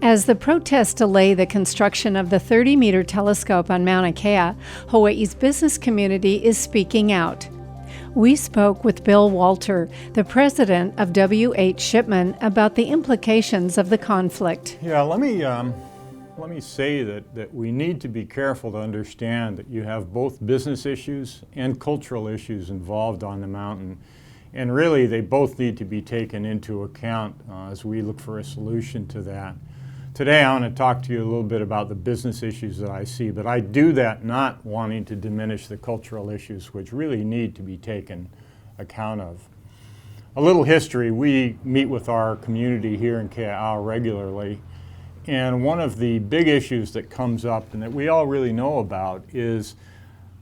As the protests delay the construction of the 30-meter telescope on Mauna Kea, Hawaii's business community is speaking out. We spoke with Bill Walter, the president of W.H. Shipman, about the implications of the conflict. Yeah, let me say that we need to be careful to understand that you have both business issues and cultural issues involved on the mountain. And really, they both need to be taken into account as we look for a solution to that. Today, I want to talk to you a little bit about the business issues that I see, but I do that not wanting to diminish the cultural issues, which really need to be taken account of. A little history: we meet with our community here in Kea'au regularly, and one of the big issues that comes up and that we all really know about is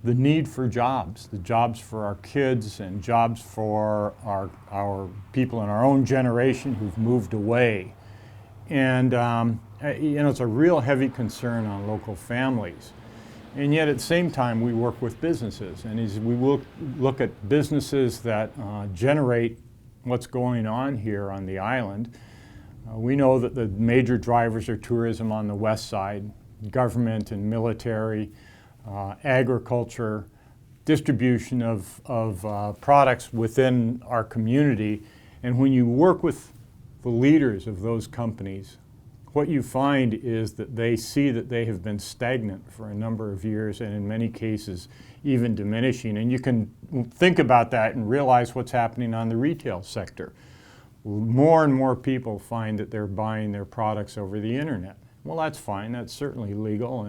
the need for jobs, the jobs for our kids and jobs for our people in our own generation who've moved away. And it's a real heavy concern on local families. And yet at the same time, we work with businesses. And as we will look at businesses that generate what's going on here on the island, we know that the major drivers are tourism on the west side, government and military, agriculture, distribution of products within our community. And when you work with the leaders of those companies, what you find is that they see that they have been stagnant for a number of years, and in many cases even diminishing. And you can think about that and realize what's happening on the retail sector. More and more people find that they're buying their products over the internet. Well, that's fine, that's certainly legal,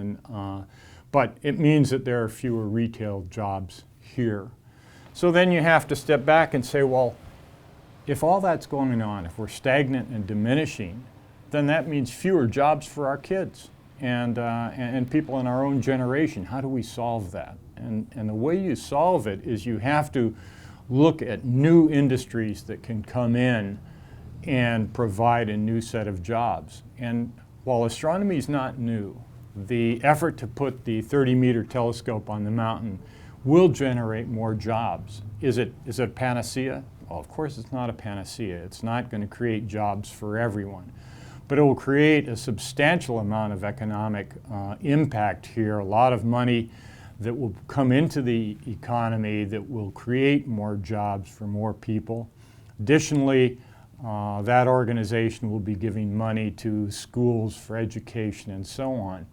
but it means that there are fewer retail jobs here. So then you have to step back and say, well, if all that's going on, if we're stagnant and diminishing, then that means fewer jobs for our kids and people in our own generation. How do we solve that? And the way you solve it is you have to look at new industries that can come in and provide a new set of jobs. And while astronomy is not new, the effort to put the 30-meter telescope on the mountain will generate more jobs. Is it a panacea? Well, of course it's not a panacea. It's not going to create jobs for everyone. But it will create a substantial amount of economic impact here, a lot of money that will come into the economy that will create more jobs for more people. Additionally, that organization will be giving money to schools for education and so on.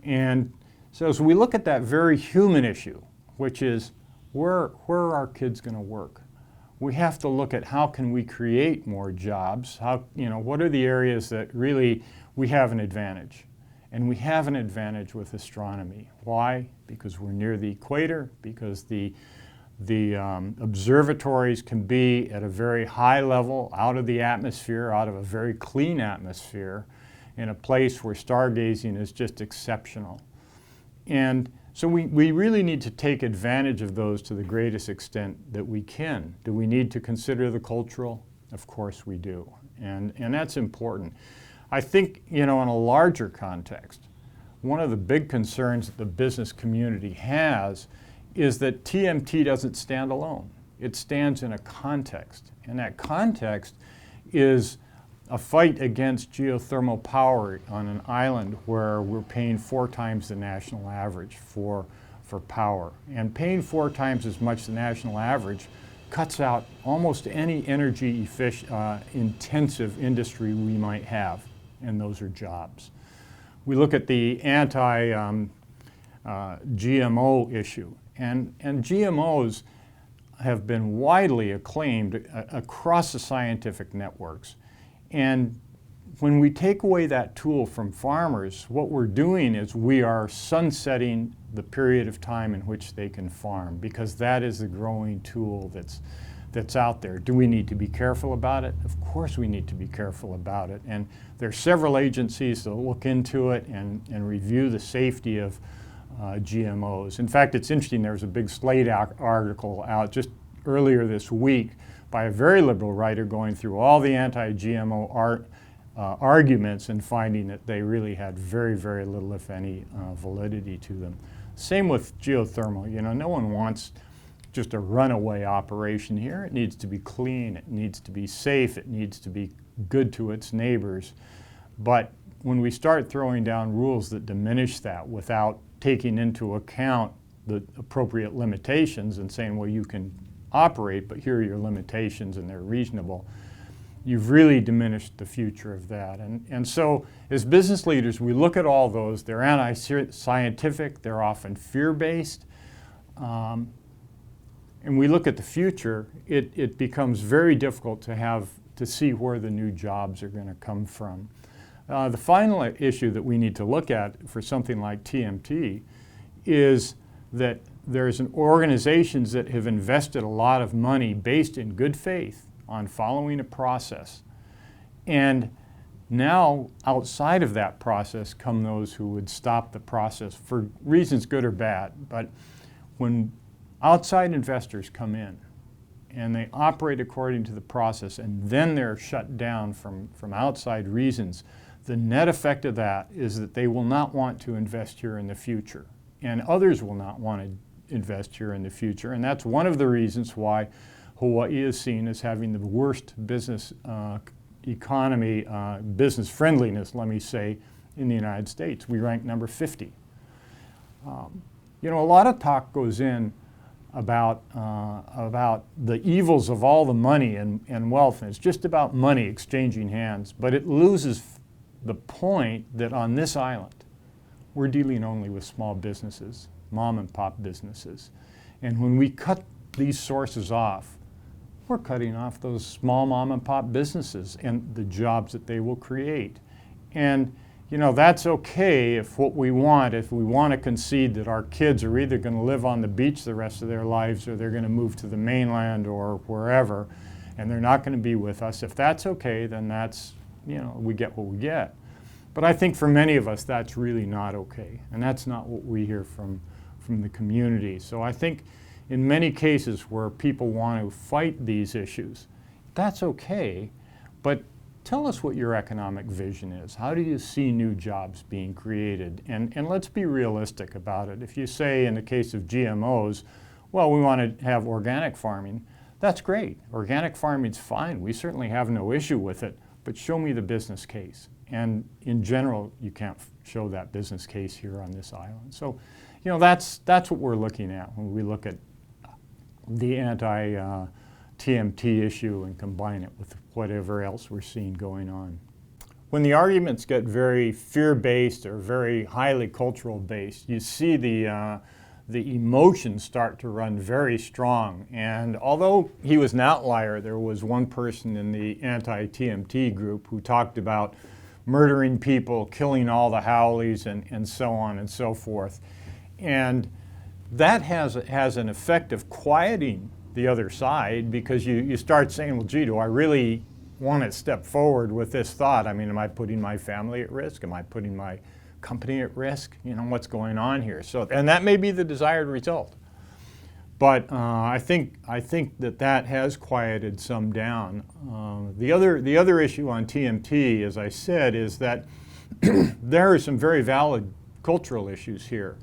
And so as we look at that very human issue, which is where are our kids going to work? We have to look at how can we create more jobs, what are the areas that really we have an advantage. And we have an advantage with astronomy. Why? Because we're near the equator, because the observatories can be at a very high level, out of the atmosphere, out of a very clean atmosphere, in a place where stargazing is just exceptional. And so we really need to take advantage of those to the greatest extent that we can. Do we need to consider the cultural? Of course we do. And that's important. I think, in a larger context, one of the big concerns that the business community has is that TMT doesn't stand alone. It stands in a context. And that context is a fight against geothermal power on an island where we're paying 4 times the national average for power. And paying 4 times as much as the national average cuts out almost any energy intensive industry we might have, and those are jobs. We look at the anti-GMO issue, and GMOs have been widely acclaimed across the scientific networks. And when we take away that tool from farmers, what we're doing is we are sunsetting the period of time in which they can farm, because that is the growing tool that's out there. Do we need to be careful about it? Of course we need to be careful about it. And there are several agencies that look into it and review the safety of GMOs. In fact, it's interesting, there was a big Slate article out just earlier this week by a very liberal writer going through all the anti-GMO arguments and finding that they really had very, very little, if any, validity to them. Same with geothermal. No one wants just a runaway operation here. It needs to be clean, it needs to be safe, it needs to be good to its neighbors. But when we start throwing down rules that diminish that without taking into account the appropriate limitations and saying, well, you can operate, but here are your limitations and they're reasonable, you've really diminished the future of that. And so as business leaders, we look at all those. They're anti-scientific, they're often fear-based. And we look at the future, it becomes very difficult to see where the new jobs are going to come from. The final issue that we need to look at for something like TMT is that there's organizations that have invested a lot of money based in good faith on following a process. And now, outside of that process come those who would stop the process for reasons good or bad. But when outside investors come in and they operate according to the process and then they're shut down from outside reasons, the net effect of that is that they will not want to invest here in the future. And others will not want to invest here in the future. And that's one of the reasons why Hawaii is seen as having the worst business economy, business friendliness, let me say, in the United States. We rank number 50. You know, a lot of talk goes in about the evils of all the money and wealth, and it's just about money exchanging hands, but it loses the point that on this island, we're dealing only with small businesses, mom and pop businesses. And when we cut these sources off, we're cutting off those small mom and pop businesses and the jobs that they will create. And you know, that's okay if we want to concede that our kids are either going to live on the beach the rest of their lives or they're going to move to the mainland or wherever, and they're not going to be with us. If that's okay, then that's, you know, we get what we get. But I think for many of us, that's really not okay. And that's not what we hear from the community. So I think in many cases where people want to fight these issues, that's okay, but tell us what your economic vision is. How do you see new jobs being created? And let's be realistic about it. If you say in the case of GMOs, well, we want to have organic farming, that's great. Organic farming's fine. We certainly have no issue with it, but show me the business case. And in general, you can't show that business case here on this island. So, you know, that's what we're looking at when we look at the anti-TMT issue and combine it with whatever else we're seeing going on. When the arguments get very fear-based or very highly cultural-based, you see the emotions start to run very strong. And although he was an outlier, there was one person in the anti-TMT group who talked about murdering people, killing all the haoles, and so on and so forth. And that has an effect of quieting the other side, because you start saying, well, gee, do I really want to step forward with this thought? I mean, am I putting my family at risk? Am I putting my company at risk? You know, what's going on here? So, and that may be the desired result. But I think that has quieted some down. The other issue on TMT, as I said, is that there are some very valid cultural issues here.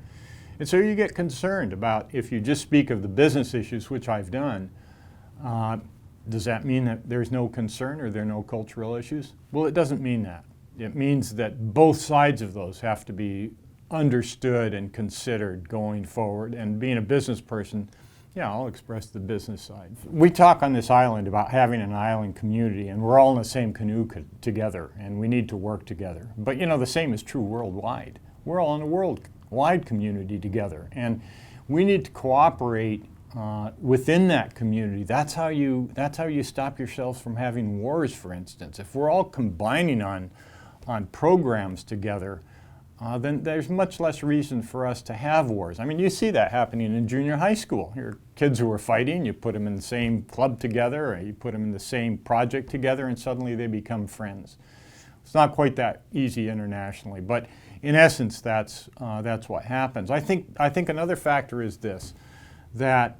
And so you get concerned about, if you just speak of the business issues, which I've done, does that mean that there's no concern or there are no cultural issues? Well, it doesn't mean that. It means that both sides of those have to be understood and considered going forward. And being a business person, yeah, I'll express the business side. We talk on this island about having an island community, and we're all in the same canoe together, and we need to work together. But you know, the same is true worldwide. We're all in a worldwide community together, and we need to cooperate within that community. That's how you stop yourselves from having wars, for instance. If we're all combining on programs together, then there's much less reason for us to have wars. I mean, you see that happening in junior high school. Here are kids who are fighting, you put them in the same club together, or you put them in the same project together, and suddenly they become friends. It's not quite that easy internationally, but in essence, that's what happens. I think another factor is this, that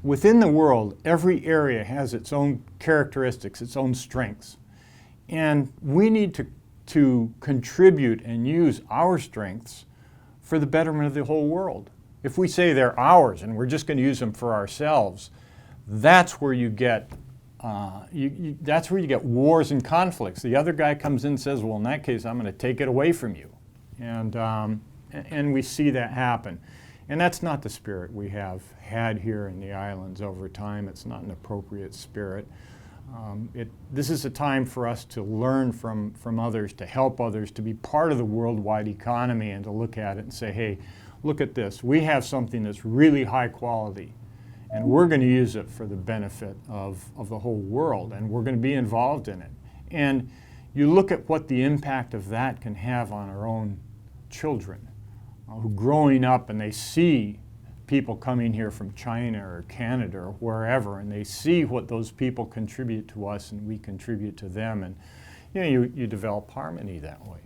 within the world, every area has its own characteristics, its own strengths. And we need to contribute and use our strengths for the betterment of the whole world. If we say they're ours and we're just going to use them for ourselves, that's where you get that's where you get wars and conflicts. The other guy comes in and says, well, in that case, I'm going to take it away from you. And we see that happen. And that's not the spirit we have had here in the islands over time. It's not an appropriate spirit. This is a time for us to learn from others, to help others, to be part of the worldwide economy, and to look at it and say, hey, look at this. We have something that's really high quality, and we're going to use it for the benefit of the whole world, and we're going to be involved in it. And you look at what the impact of that can have on our own children who growing up and they see people coming here from China or Canada or wherever, and they see what those people contribute to us and we contribute to them, and you develop harmony that way.